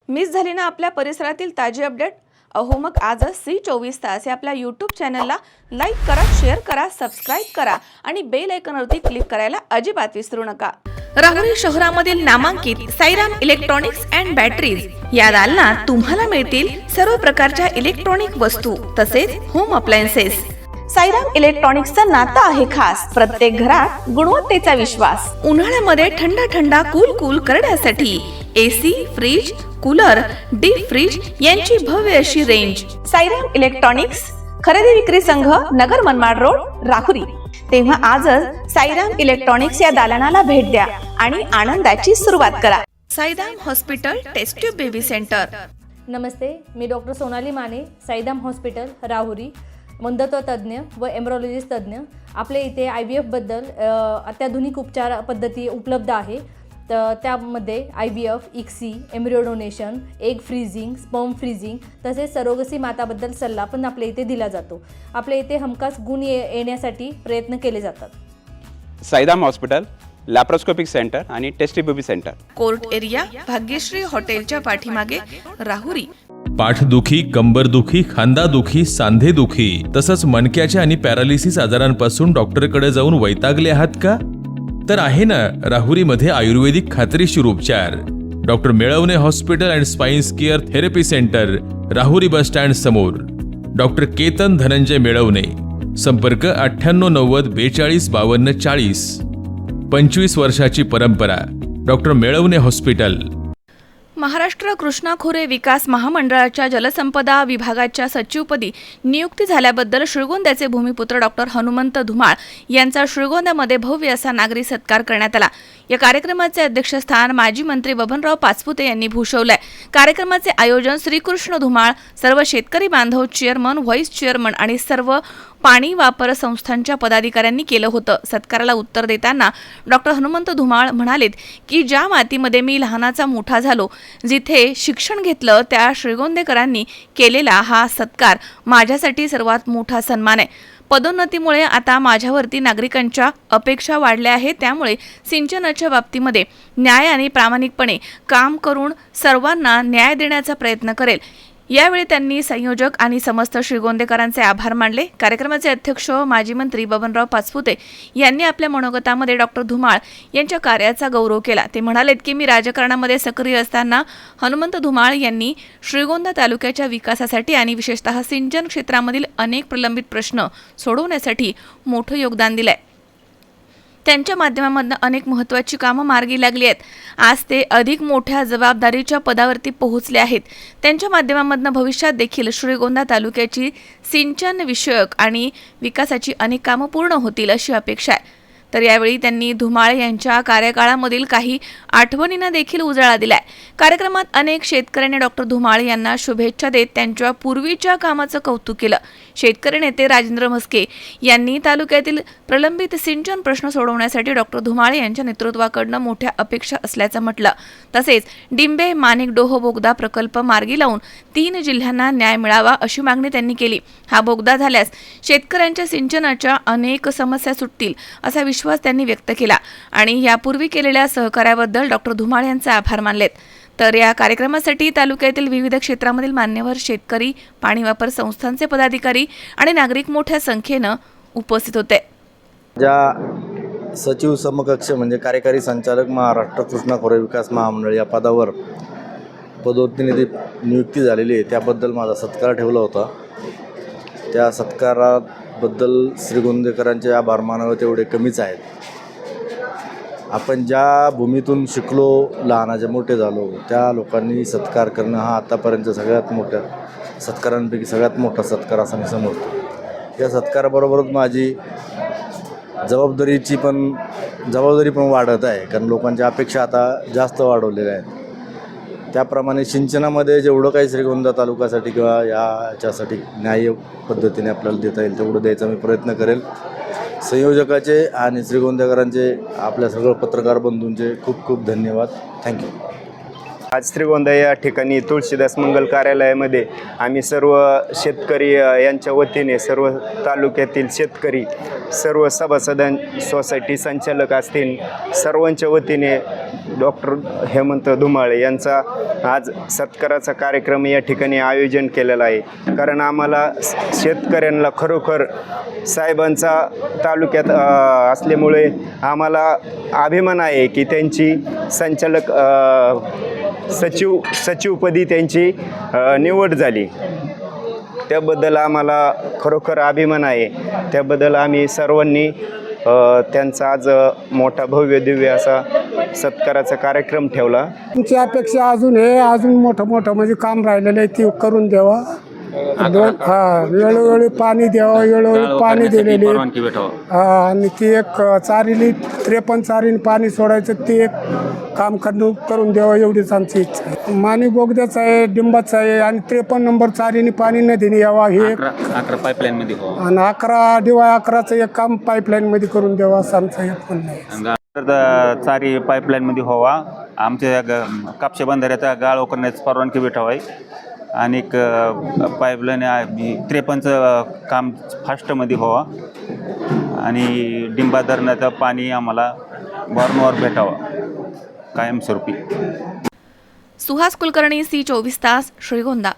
Miss झाली ना आपल्या परिसरातील ताजी अपडेट? अहो मग आजच C24 या आपल्या यूट्यूब चॅनलला लाईक करा, शेअर करा, सबस्क्राईब करा आणि बेल आयकॉनवरती क्लिक करायला अजिबात विसरू नका। राहुरी शहरामधील नामांकित साईराम इलेक्ट्रॉनिक्स अँड बॅटरीज या दालनात तुम्हाला मिळतील सर्व प्रकारच्या इलेक्ट्रॉनिक वस्तू तसेच होम अप्लायन्सेस। साईराम इलेक्ट्रॉनिक्सचं नातं आहे खास, प्रत्येक घरात गुणवत्तेचा विश्वास। उन्हाळ्यामध्ये थंड थंड कूल करण्यासाठी AC, fridge, cooler, deep freeze यांची भव्य अशी रेंज। साईराम इलेक्ट्रॉनिक्स खरेदी विक्री संघ, नगर मनमाड रोड, राहुरी। तेव्हा आजच साईराम इलेक्ट्रॉनिक्स या दालनाला भेट द्या आणि आनंदाची सुरुवात करा। Sairam hospital test tube baby centre. नमस्ते, मी डॉक्टर सोनाली माने, साईराम हॉस्पिटल राहुरी, वंध्यत्व तज्ज्ञ व एम्ब्रॉलॉजिस्ट तज्ज्ञ। आपल्या इथे IVF बद्दल अत्याधुनिक उपचार पद्धती उपलब्ध आहे। तर त्यामध्ये IVF, ICSI, embryo donation, egg freezing, sperm freezing तसेच सरोगसी माताबद्दल सल्ला पण आपल्या इथे दिला जातो। आपल्या इथे हमखास गुण येण्यासाठी प्रयत्न केले जातात। साईराम हॉस्पिटल लॅप्रोस्कोपिक सेंटर आणि test baby centre, court area, Bhagyashree हॉटेलच्या पाठीमागे, राहुरी। पाठदुखी, कंबरदुखी, खांदादुखी, सांधेदुखी तसंच मणक्याच्या आणि पॅरालिसिस आजारांपासून डॉक्टरकडे जाऊन वैतागले आहात का? तर आहे ना राहुरीमध्ये आयुर्वेदिक खात्रीशीर उपचार। Doctor Melawane hospital and spines care therapy centre, Rahuri bus stand समोर। डॉक्टर केतन धनंजय मेळवणे, संपर्क 9890 42 52 40। 25 वर्षाची परंपरा, डॉक्टर मेळवणे हॉस्पिटल। महाराष्ट्र कृष्णा खोरे विकास महामंडळाच्या जलसंपदा विभागाच्या सचिवपदी नियुक्ती झाल्याबद्दल श्रीगोंद्याचे भूमिपुत्र डॉक्टर हनुमंत धुमाळ यांचा श्रीगोंद्यामध्ये भव्य असा नागरी सत्कार करण्यात आला। या कार्यक्रमाचे अध्यक्षस्थान माजी मंत्री बबनराव पाचपुते यांनी भूषवलंय। कार्यक्रमाचे आयोजन श्रीकृष्ण धुमाळ, सर्व शेतकरी बांधव, चेअरमन, व्हाईस चेअरमन आणि सर्व पाणी वापर संस्थांच्या पदाधिकाऱ्यांनी केलं होतं। सत्काराला उत्तर देताना डॉक्टर हनुमंत धुमाळ म्हणालेत की ज्या मातीमध्ये मी लहानाचा मोठा झालो, जिथे शिक्षण घेतलं, त्या श्रीगोंदेकरांनी केलेला हा सत्कार माझ्यासाठी सर्वात मोठा सन्मान आहे। पदोन्नतीमुळे आता माझ्यावरती नागरिकांच्या अपेक्षा वाढल्या आहेत, त्यामुळे सिंचनाच्या बाबतीमध्ये न्याय आणि प्रामाणिकपणे काम करून सर्वांना न्याय देण्याचा प्रयत्न करेल। यावेळी त्यांनी संयोजक आणि समस्त श्रीगोंदेकरांचे आभार मानले। कार्यक्रमाचे अध्यक्ष माजी मंत्री बबनराव पाचपुते यांनी आपल्या मनोगतामध्ये डॉक्टर धुमाळ यांच्या कार्याचा गौरव केला। ते म्हणालेत की मी राजकारणामध्ये सक्रिय असताना हनुमंत धुमाळ यांनी श्रीगोंदा तालुक्याच्या विकासासाठी आणि विशेषतः सिंचन क्षेत्रामधील अनेक प्रलंबित प्रश्न सोडवण्यासाठी मोठं योगदान दिलंय। त्यांच्या माध्यमामधून अनेक महत्त्वाची कामं मार्गी लागली आहेत। आज ते अधिक मोठ्या जबाबदारीच्या पदावरती पोहोचले आहेत। त्यांच्या माध्यमामधून भविष्यात देखील श्रीगोंदा तालुक्याची सिंचन विषयक आणि विकासाची अनेक कामं पूर्ण होतील अशी अपेक्षा आहे। तर यावेळी त्यांनी धुमाळ यांच्या कार्यकाळामधील काही आठवणींना देखील उजाळा दिलाय। कार्यक्रमात अनेक शेतकऱ्यांनी डॉक्टर धुमाळ यांना शुभेच्छा देत त्यांच्या पूर्वीच्या कामाचं कौतुक केलं। शेतकरी नेते राजेंद्र म्हस्के यांनी तालुक्यातील प्रलंबित सिंचन प्रश्न सोडवण्यासाठी डॉक्टर धुमाळ यांच्या नेतृत्वाकडून मोठ्या अपेक्षा असल्याचं म्हटलं। तसेच डिंबे माणिकडोह बोगदा प्रकल्प मार्गी लावून 3 जिल्ह्यांना न्याय मिळावा अशी मागणी त्यांनी केली। हा बोगदा झाल्यास शेतकऱ्यांच्या सिंचनाच्या अनेक समस्या सुटतील असा विश्वास त्यांनी व्यक्त केला आणि यापूर्वी केलेल्या सहकार्याबद्दल डॉक्टर धुमाळ यांचे आभार मानलेत। तर या कार्यक्रमासाठी तालुक्यातील विविध क्षेत्रामधील मान्यवर, शेतकरी, पाणी वापर संस्थांचे पदाधिकारी आणि नागरिक मोठ्या संख्येनं उपस्थित होते। ज्या सचिव समकक्ष म्हणजे कार्यकारी संचालक महाराष्ट्र कृष्णा खोरे विकास महामंडळ या पदावर पदोन्नती नियुक्ती झालेली आहे, त्याबद्दल माझा सत्कार ठेवला होता। त्या सत्काराबद्दल श्रीगोंदेकरांचे आभार मानावे तेवढे कमीच आहेत। आपण ज्या भूमीतून शिकलो, लहानाचे मोठे झालो, त्या लोकांनी सत्कार करणं हा आतापर्यंत सगळ्यात मोठ्या सत्कारांपैकी सगळ्यात मोठा सत्कार असा मी समजतो। या सत्काराबरोबरच माझी जबाबदारी पण वाढत आहे, कारण लोकांच्या अपेक्षा आता जास्त वाढवलेल्या आहेत। त्याप्रमाणे सिंचनामध्ये जेवढं काही श्रीगोंदा तालुक्यासाठी किंवा याच्यासाठी न्याय्य पद्धतीने आपल्याला देता येईल तेवढं द्यायचा मी प्रयत्न करेल। संयोजकाचे आणि श्रीगोंदेकरांचे, आपल्या सगळं पत्रकार बंधूंचे खूप खूप धन्यवाद। थँक्यू। आज श्रीगोंदा या ठिकाणी तुळशीदास मंगल कार्यालयामध्ये आम्ही सर्व शेतकरी यांच्या वतीने सर्व तालुक्यातील शेतकरी सर्व सभासदां सोसायटी संचालक असतील सर्वांच्या वतीने डॉक्टर हेमंत धुमाळ यांचा आज सत्काराचा कार्यक्रम या ठिकाणी आयोजन केलेला आहे. कारण आम्हाला शेतकऱ्यांना खरोखर साहेबांचा तालुक्यात असल्यामुळे आम्हाला अभिमान आहे की त्यांची संचालक सचिवपदी त्यांची निवड झाली. त्याबद्दल आम्हाला खरोखर अभिमान आहे. त्याबद्दल आम्ही सर्वांनी त्यांचा आज मोठा भव्य दिव्य असा सत्काराचा कार्यक्रम ठेवला. तुमची अपेक्षा अजून मोठं म्हणजे काम राहिलेलं आहे ते करून द्यावा. वेळोवेळी पाणी द्यावं, वेळोवेळी पाणी दिलेले आणि ती एक चारीली 53 चारीने पाणी सोडायचं ते एक काम करून द्यावं एवढीच आमची इच्छा आहे. माणी बोगद्याचं आहे, डिंबाचं आहे आणि 53 नंबर चारीने पाणी नदीने यावा हे 11 पाईपलाईनमध्ये आणि 11 DY 11चं एक काम पाईपलाईनमध्ये करून द्यावं असं आमचं एक म्हणणं आहे. चारी पाईपलाईनमध्ये व्हावा. आमच्या कापशे बंधाऱ्याचा गाळ करण्याची परवानगी भेटावी आणि पाईपलाईन 53चं काम फास्टमध्ये व्हावा आणि डिंबा धरणाचं पाणी आम्हाला वारंवार भेटावं कायमस्वरूपी. सुहास कुलकर्णी, C24 तास, श्रीगोंदा.